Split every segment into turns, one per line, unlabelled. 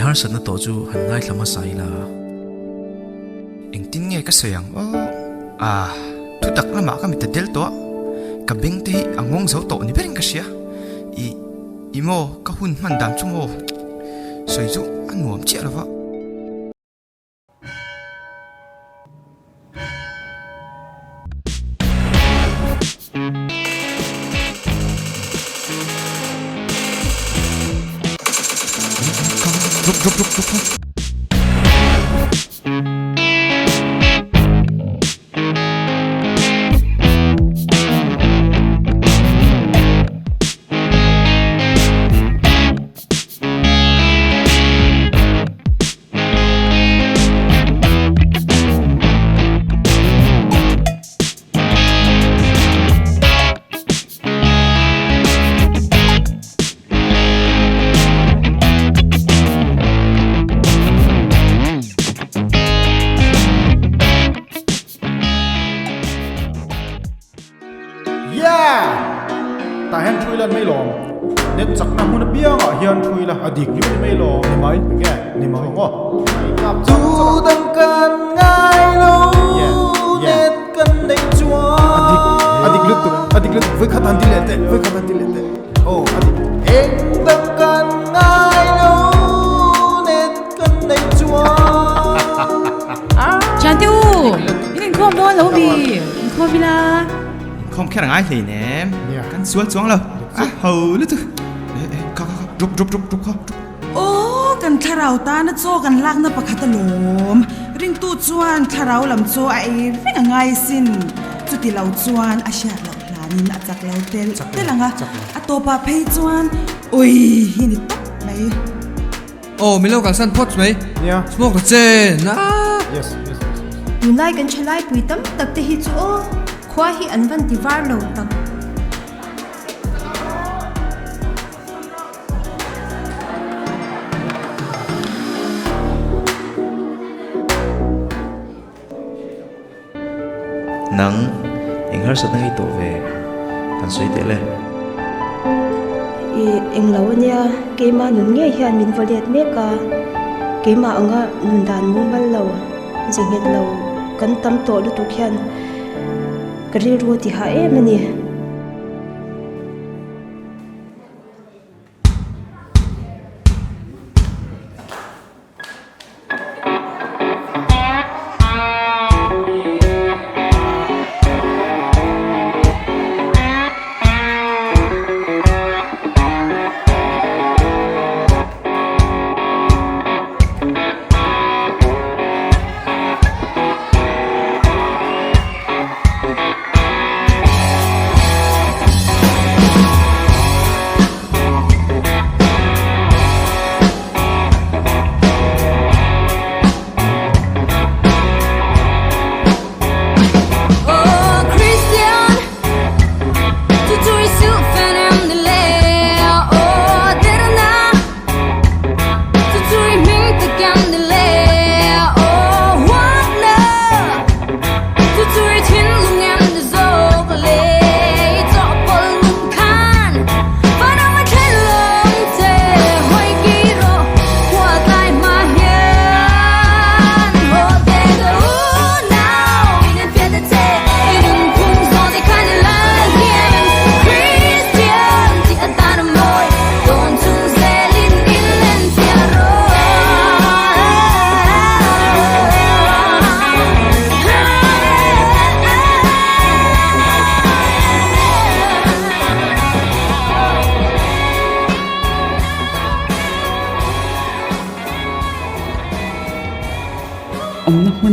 har sat na to chu han ngai thlama sai la eng tin nge ka sayang o thu tak lama ka mi ta del to ka beng te angong zo to ni bereng ka sia imo ka hun man dam chu mo soi chu anuam che lawa Drop.
ta hen thui lan mai lom net chak na mun bia nga hian thui la adik ni mai lom ni mai nge ni mai ngo
tu dang kan ngai lo net kan nei chua
adik lut với khát ăn dilete oh adik
em dang kan ngai lo net kan nei chua
Chantiu ini kau mau lo bi kau bila
không khéo ai thì nè cắn xuống đâu hầu lứt drop
ô kan tharau ta na cho kan lak na pakhat lom ring tu chuan tharau lam cho ai ring ngai sin chuti lo chuan a sha lo planin a chak lo telanga atopa phei chuan oi hini tak mai
oh milo kal san pot mai
yeah
smoke the chen
yes
Nunai kan chalai puitam tak te hi chu o khwa hi anvan tivar lo tak
nang eng har sat ngai to ve kan soi te le
eng lo nia ke ma nun nge hian min valiat me ka ke ma anga nun dan mu mal lo jinghet lo kan tam to lu tu khian kari ru ti ha e mani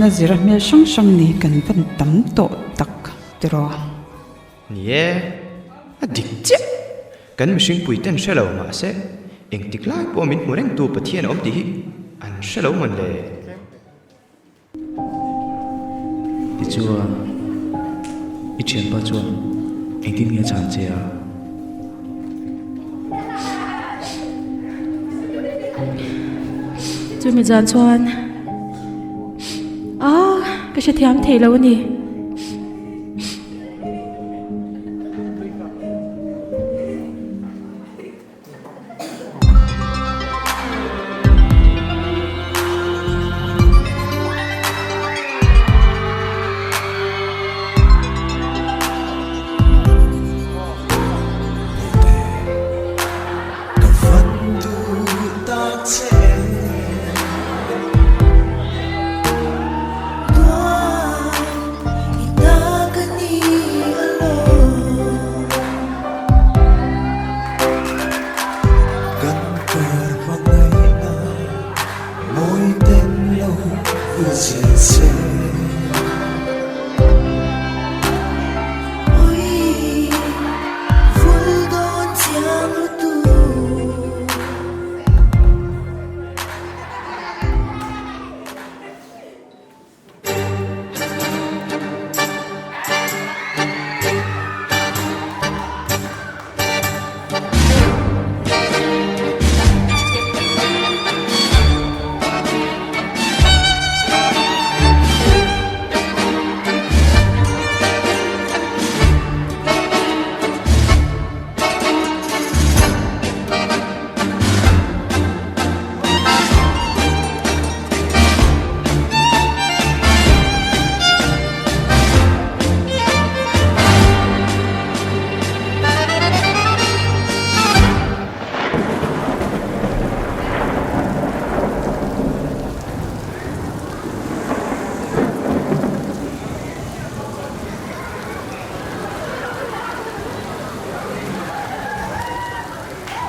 na zira mel shang ni kan van tam to tak tiro
nie adik che kan mishing puiten shelo ma se eng tiklai po min mureng tu pathian om ti hi an shelo man le
ti chuan i chen pa chuan eng tin nge chan che
chu mi jan chuan cái sẽ thiam thầy lâu nè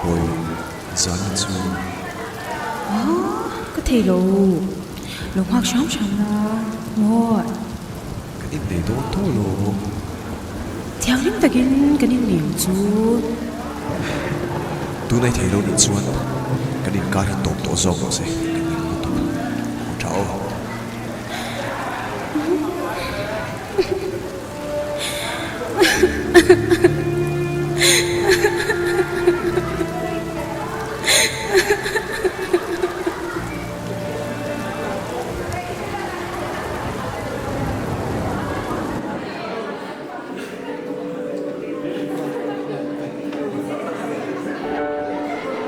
Ôi, gián chú
Có thể lù lù hoặc sống sống là ngồi
cái ít để đó thôi lô.
theo những cái niềm chú
Tu này thấy lô đi chuan. Cái đi cá thì tốt tốt dòng rồi. Cái đi tốt. Cháu.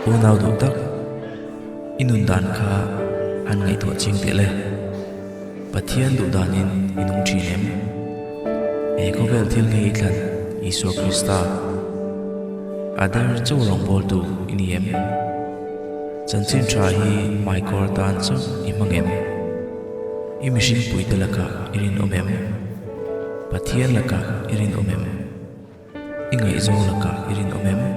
U nào đủ tắc inun đàn kha han ngày thọ chinh tệ lệ và thiên đủ đàn in inung chi em e có vel thiên ngày thlan Isu Krista adar châu lòng bol tu in em chân chân tra hi mai kor tan chu imang em imishin pui te laka irin omem và thiên laka irin omem ingai zo laka irin omem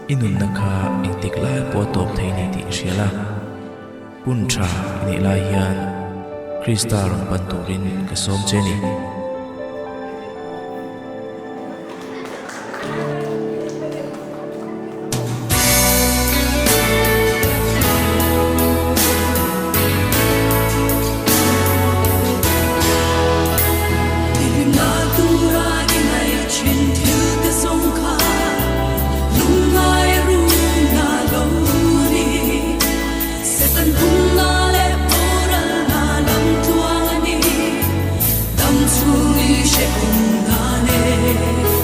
inun nakha intik lai po top thei ni ti hriala pun tha ni lai hian Krista rong pan turin ka som cheni
Hãy subscribe cho kênh Ghiền Mì Gõ để không bỏ lỡ